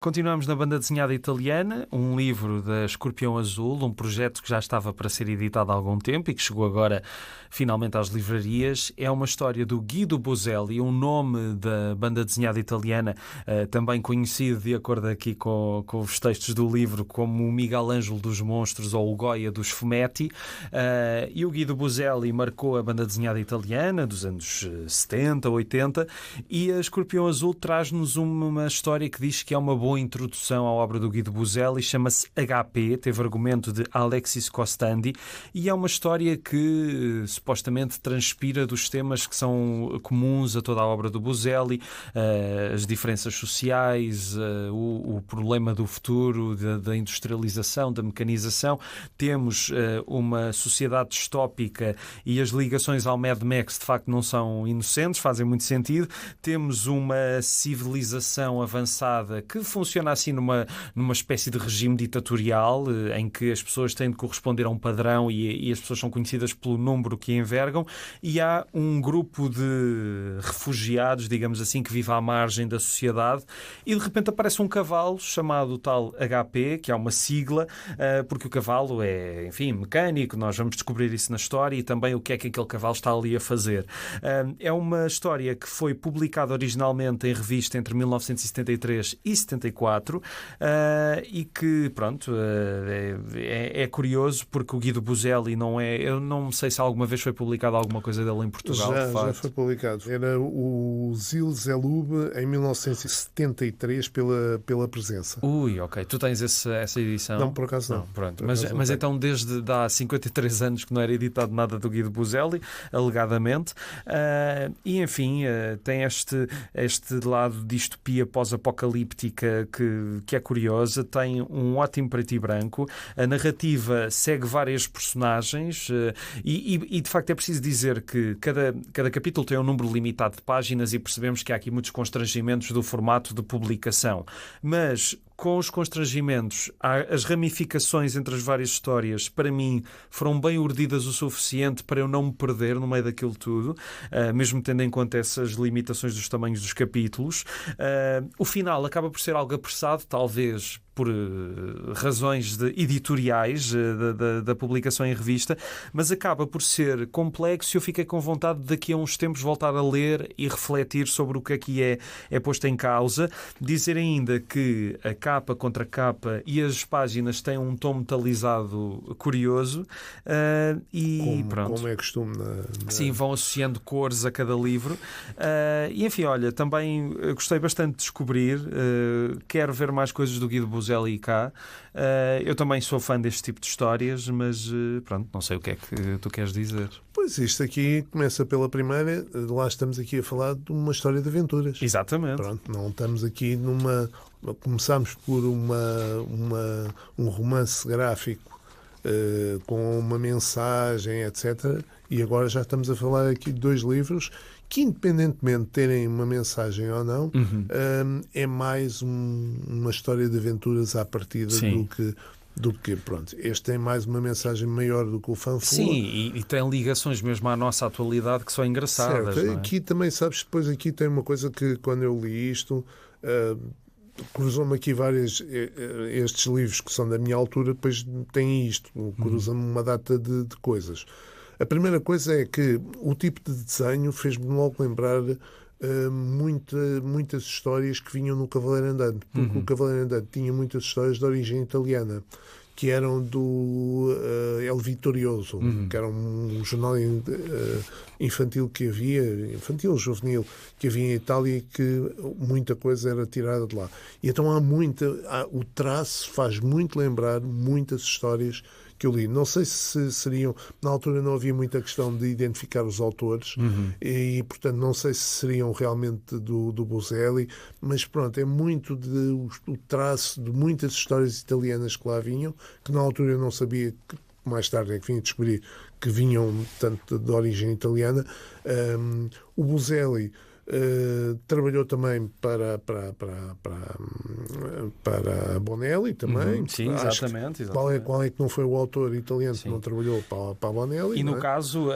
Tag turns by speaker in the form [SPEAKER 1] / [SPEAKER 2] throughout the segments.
[SPEAKER 1] Continuamos na banda desenhada italiana, um livro da Escorpião Azul, um projeto que já estava para ser editado há algum tempo e que chegou agora finalmente às livrarias. É uma história do Guido Buselli, um nome da banda desenhada italiana, também conhecido, de acordo aqui com os textos do livro, como o Miguel Ângelo dos Monstros ou o Goya dos Fumetti. E o Guido Buselli marcou a banda desenhada italiana dos anos 70, 80, e a Escorpião Azul traz-nos uma história que diz que é uma boa introdução à obra do Guido Buselli. Chama-se HP, teve argumento de Alexis Costandi, e é uma história que supostamente transpira dos temas que são comuns a toda a obra do Buselli, as diferenças sociais, o problema do futuro, da industrialização, da mecanização. Temos uma sociedade distópica e as ligações ao Mad Max de facto não são inocentes, fazem muito sentido. Temos uma civilização avançada que funciona assim numa espécie de regime ditatorial, em que as pessoas têm de corresponder a um padrão e as pessoas são conhecidas pelo número que envergam, e há um grupo de refugiados, digamos assim, que vive à margem da sociedade, e de repente aparece um cavalo chamado tal HP, que é uma sigla, porque o cavalo é, enfim, mecânico. Nós vamos descobrir isso na história e também o que é que aquele cavalo está ali a fazer. É uma história que foi publicada originalmente em revista entre 1973 e 74, e que, pronto, é curioso porque o Guido Buselli não é... Eu não sei se alguma vez foi publicado alguma coisa dele em Portugal.
[SPEAKER 2] Já foi publicado. Era o Zilzelub em 1973 pela Presença.
[SPEAKER 1] Ui, ok. Tu tens essa edição?
[SPEAKER 2] Não, por acaso não.
[SPEAKER 1] Pronto. Mas então desde há 53 anos que não era editado nada do Guido Buselli, alegadamente. E enfim, tem este lado de distopia pós-apocalíptica que é curiosa. Tem um ótimo preto e branco. A narrativa segue várias personagens e de facto é preciso dizer que cada capítulo tem um número limitado de páginas e percebemos que há aqui muitos constrangimentos do formato de publicação. Mas com os constrangimentos, as ramificações entre as várias histórias, para mim, foram bem urdidas o suficiente para eu não me perder no meio daquilo tudo, mesmo tendo em conta essas limitações dos tamanhos dos capítulos. O final acaba por ser algo apressado, talvez por razões editoriais da publicação em revista, mas acaba por ser complexo e eu fiquei com vontade de daqui a uns tempos voltar a ler e refletir sobre o que aqui é posto em causa. Dizer ainda que a capa contra capa e as páginas têm um tom metalizado curioso, e pronto.
[SPEAKER 2] Como é costume
[SPEAKER 1] Sim, vão associando cores a cada livro. E enfim, olha, também gostei bastante de descobrir. Quero ver mais coisas do Guido Buselli cá. Eu também sou fã deste tipo de histórias, mas pronto, não sei o que é que tu queres dizer.
[SPEAKER 2] Pois, isto aqui começa pela primeira. Lá estamos aqui a falar de uma história de aventuras.
[SPEAKER 1] Exatamente.
[SPEAKER 2] Pronto, não estamos aqui numa... Começámos por um romance gráfico com uma mensagem, etc. E agora já estamos a falar aqui de dois livros que, independentemente de terem uma mensagem ou não, é mais uma história de aventuras à partida do que, pronto, este tem mais uma mensagem maior do que o Fanfula.
[SPEAKER 1] Sim, e tem ligações mesmo à nossa atualidade que são engraçadas.
[SPEAKER 2] Certo.
[SPEAKER 1] Não é?
[SPEAKER 2] Aqui também, sabes, depois aqui tem uma coisa que, quando eu li isto, cruzou-me aqui estes livros que são da minha altura, depois tem isto, cruzam-me uma data de coisas. A primeira coisa é que o tipo de desenho fez-me logo lembrar muitas histórias que vinham no Cavaleiro Andante, porque o Cavaleiro Andante tinha muitas histórias de origem italiana, que eram do El Vittorioso, que era um jornal infantil que havia, infantil, juvenil, que havia em Itália, e que muita coisa era tirada de lá. E então o traço faz muito lembrar muitas histórias que eu li. Não sei se seriam... Na altura não havia muita questão de identificar os autores e, portanto, não sei se seriam realmente do Buselli, mas pronto, é muito o traço de muitas histórias italianas que lá vinham, que na altura eu não sabia, que mais tarde é que vim a descobrir que vinham tanto de origem italiana. O Buselli Trabalhou também para a Bonelli também.
[SPEAKER 1] Sim, exatamente.
[SPEAKER 2] Qual é que não foi o autor italiano que não trabalhou para a Bonelli?
[SPEAKER 1] E no caso,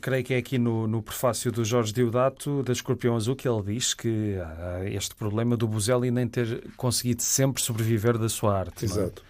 [SPEAKER 1] creio que é aqui no prefácio do Jorge Deodato, da Escorpião Azul, que ele diz que há este problema do Buselli nem ter conseguido sempre sobreviver da sua arte.
[SPEAKER 2] Exato.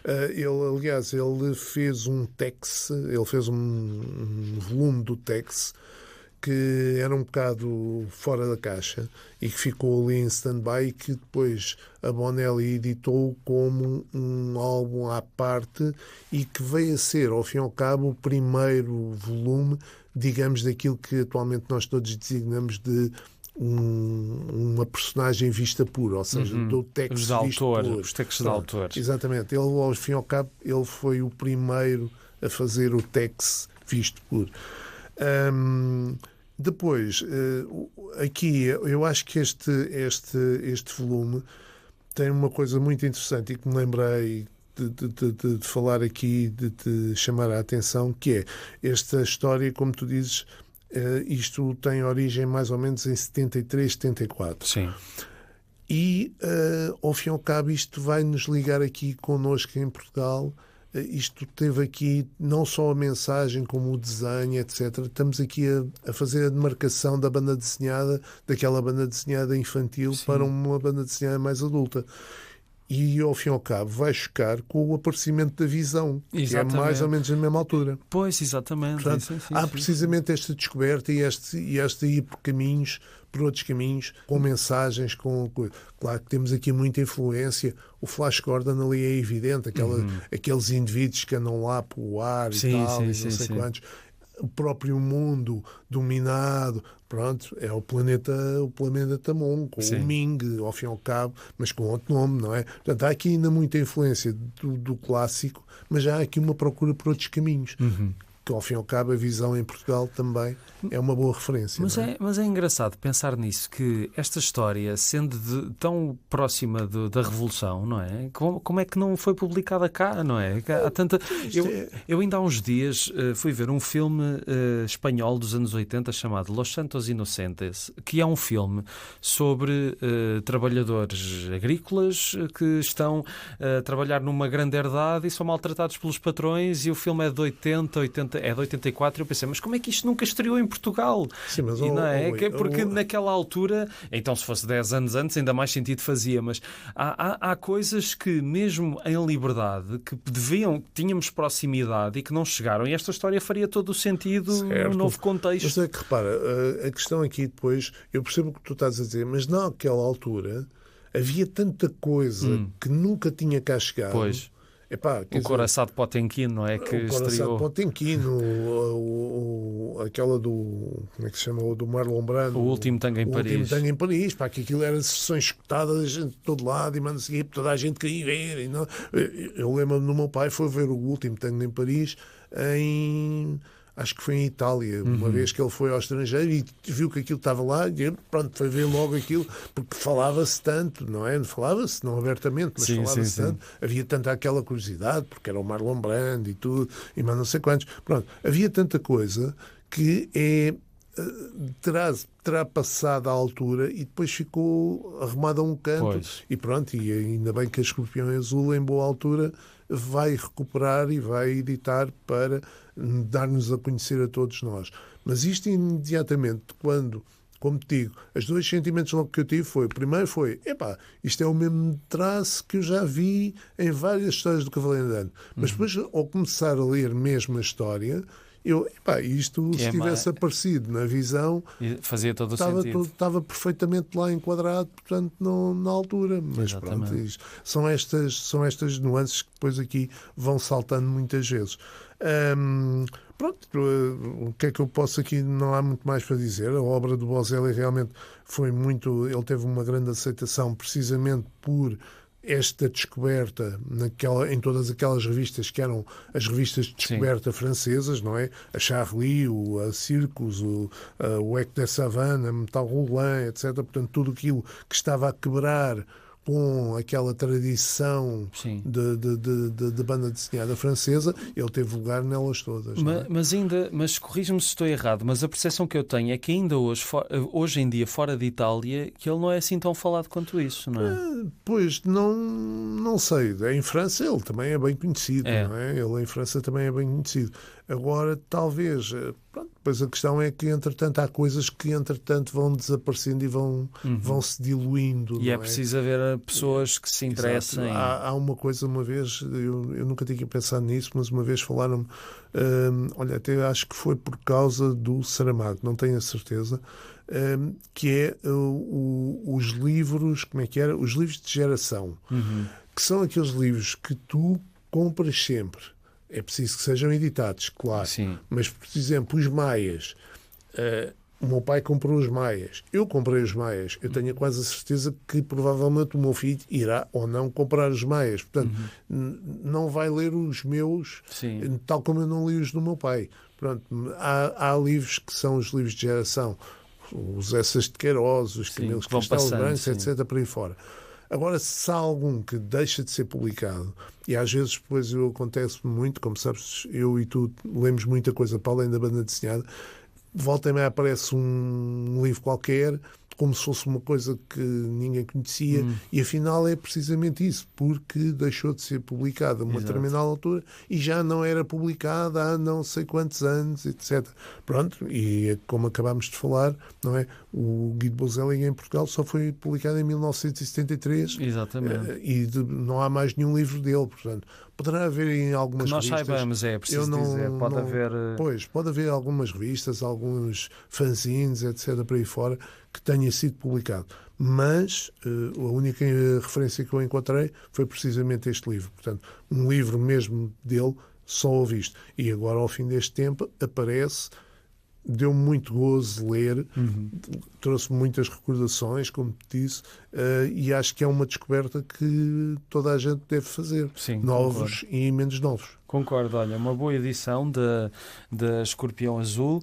[SPEAKER 2] Ele fez um Tex, ele fez um volume do Tex que era um bocado fora da caixa e que ficou ali em stand-by e que depois a Bonelli editou como um álbum à parte e que veio a ser, ao fim e ao cabo, o primeiro volume, digamos, daquilo que atualmente nós todos designamos de uma personagem vista pura, ou seja, do texto
[SPEAKER 1] os textos de autor.
[SPEAKER 2] Exatamente. Ele, ao fim e ao cabo, ele foi o primeiro a fazer o texto visto puro. Depois, aqui, eu acho que este volume tem uma coisa muito interessante e que me lembrei de falar aqui, de te chamar a atenção, que é esta história, como tu dizes, isto tem origem mais ou menos em 73, 74.
[SPEAKER 1] Sim.
[SPEAKER 2] E, ao fim e ao cabo, isto vai nos ligar aqui connosco em Portugal. Isto teve aqui não só a mensagem, como o desenho, etc. Estamos aqui a fazer a demarcação da banda desenhada, daquela banda desenhada infantil, sim, para uma banda desenhada mais adulta. E, ao fim e ao cabo, vai chocar com o aparecimento da Visão, exatamente, que é mais ou menos na mesma altura.
[SPEAKER 1] Pois, exatamente.
[SPEAKER 2] Portanto, há precisamente esta descoberta e este ir por outros caminhos, com mensagens, claro que temos aqui muita influência. O Flash Gordon ali é evidente, aqueles indivíduos que andam lá pelo ar e tal, e não sei quantos. O próprio mundo dominado, pronto, é o planeta Tamon, com o Ming, ao fim e ao cabo, mas com outro nome, não é? Portanto, há aqui ainda muita influência do clássico, mas já há aqui uma procura por outros caminhos. Que, ao fim e ao cabo, a Visão em Portugal também é uma boa referência.
[SPEAKER 1] Mas é engraçado pensar nisso, que esta história, sendo tão próxima da Revolução, não é? Como é que não foi publicada cá, não é? Há tanta... Eu ainda há uns dias fui ver um filme espanhol dos anos 80 chamado Los Santos Inocentes, que é um filme sobre trabalhadores agrícolas que estão a trabalhar numa grande herdade e são maltratados pelos patrões, e o filme é de 84, eu pensei, mas como é que isto nunca estreou em Portugal?
[SPEAKER 2] Sim, mas
[SPEAKER 1] porque naquela altura, então se fosse 10 anos antes ainda mais sentido fazia, mas há coisas que mesmo em liberdade que tínhamos proximidade e que não chegaram, e esta história faria todo o sentido no novo contexto.
[SPEAKER 2] Mas é que repara, a questão aqui depois, eu percebo o que tu estás a dizer, mas naquela altura havia tanta coisa que nunca tinha cá chegado.
[SPEAKER 1] Pois. O Coração de Potemkin, não é? Que
[SPEAKER 2] o Coração
[SPEAKER 1] estreou...
[SPEAKER 2] de Potemkin, aquela do... Como é que se chama? O do Marlon Brando.
[SPEAKER 1] O Último Tango em Paris.
[SPEAKER 2] O Último Tango em Paris. Que aquilo era sessões escutadas de todo lado e manda seguir, toda a gente queria ver. E não... Eu lembro-me do meu pai foi ver o Último Tango em Paris acho que foi em Itália, uma vez que ele foi ao estrangeiro e viu que aquilo estava lá e pronto, foi ver logo aquilo, porque falava-se tanto, não é? Falava-se, não abertamente, mas falava-se tanto. Havia tanta aquela curiosidade, porque era o Marlon Brando e tudo, e mais não sei quantos. Pronto, havia tanta coisa que terá passado à altura e depois ficou arrumado a um canto.
[SPEAKER 1] Pois.
[SPEAKER 2] E pronto, e ainda bem que a Escorpião Azul, em boa altura, vai recuperar e vai editar para dar-nos a conhecer a todos nós. Mas isto imediatamente, quando, como te digo, os dois sentimentos logo que eu tive foi, primeiro foi, isto é o mesmo traço que eu já vi em várias histórias do Cavaleiro Andante. Mas depois, ao começar a ler mesmo a história, isto, se tivesse aparecido na Visão,
[SPEAKER 1] fazia todo o sentido.
[SPEAKER 2] Estava perfeitamente lá enquadrado, portanto, na altura. Mas pronto, são estas nuances que depois aqui vão saltando muitas vezes. O que é que eu posso aqui? Não há muito mais para dizer. A obra do Boselli realmente foi muito... Ele teve uma grande aceitação precisamente por esta descoberta em todas aquelas revistas que eram as revistas de descoberta francesas, não é? A Charlie, a Circus, o Eco da Savane, a Metal Roulant, etc. Portanto, tudo aquilo que estava a quebrar com aquela tradição
[SPEAKER 1] Sim.
[SPEAKER 2] de banda desenhada francesa, ele teve lugar nelas todas.
[SPEAKER 1] Mas corrige-me se estou errado, mas a percepção que eu tenho é que ainda hoje em dia, fora de Itália, que ele não é assim tão falado quanto isso, não é?
[SPEAKER 2] Pois, não sei. Em França ele também é bem conhecido, não é? Ele em França também é bem conhecido. Agora, talvez... Pronto, depois a questão é que, entretanto, há coisas que, entretanto, vão desaparecendo e vão se diluindo.
[SPEAKER 1] E é preciso haver pessoas que se interessem.
[SPEAKER 2] Há uma coisa, uma vez, eu nunca tinha pensado nisso, mas uma vez falaram-me, olha, até acho que foi por causa do Saramago, não tenho a certeza, que é os livros, como é que era? Os livros de geração, que são aqueles livros que tu compras sempre. É preciso que sejam editados, claro.
[SPEAKER 1] Sim.
[SPEAKER 2] Mas, por exemplo, os Maias. O meu pai comprou os Maias. Eu comprei os Maias. Eu tenho quase a certeza que provavelmente o meu filho irá ou não comprar os Maias. Portanto, não vai ler os meus, tal como eu não li os do meu pai. Pronto, há livros que são os livros de geração. Os Essas de Queiroz, os Camelos Castelos Brancos, etc. Por aí fora. Agora, se há algum que deixa de ser publicado, e às vezes depois acontece muito, como sabes, eu e tu lemos muita coisa para além da banda desenhada, volta e meia aparece um livro qualquer, como se fosse uma coisa que ninguém conhecia, e afinal é precisamente isso, porque deixou de ser publicada a uma determinada altura e já não era publicada há não sei quantos anos, etc. Pronto, e como acabámos de falar, não é? O Guido Bozelli em Portugal só foi publicado em 1973.
[SPEAKER 1] Exatamente.
[SPEAKER 2] E não há mais nenhum livro dele, portanto, poderá haver em algumas
[SPEAKER 1] revistas... Que nós
[SPEAKER 2] revistas,
[SPEAKER 1] saibamos, é preciso dizer, pode haver...
[SPEAKER 2] Pois, pode haver algumas revistas, alguns fanzines, etc., para aí fora, que tenha sido publicado. Mas a única referência que eu encontrei foi precisamente este livro. Portanto, um livro mesmo dele, só ouvi isto. E agora, ao fim deste tempo, aparece... Deu-me muito gozo ler, trouxe muitas recordações, como te disse, e acho que é uma descoberta que toda a gente deve fazer.
[SPEAKER 1] Sim,
[SPEAKER 2] novos
[SPEAKER 1] concordo.
[SPEAKER 2] E menos novos.
[SPEAKER 1] Concordo, olha, uma boa edição da Escorpião Azul.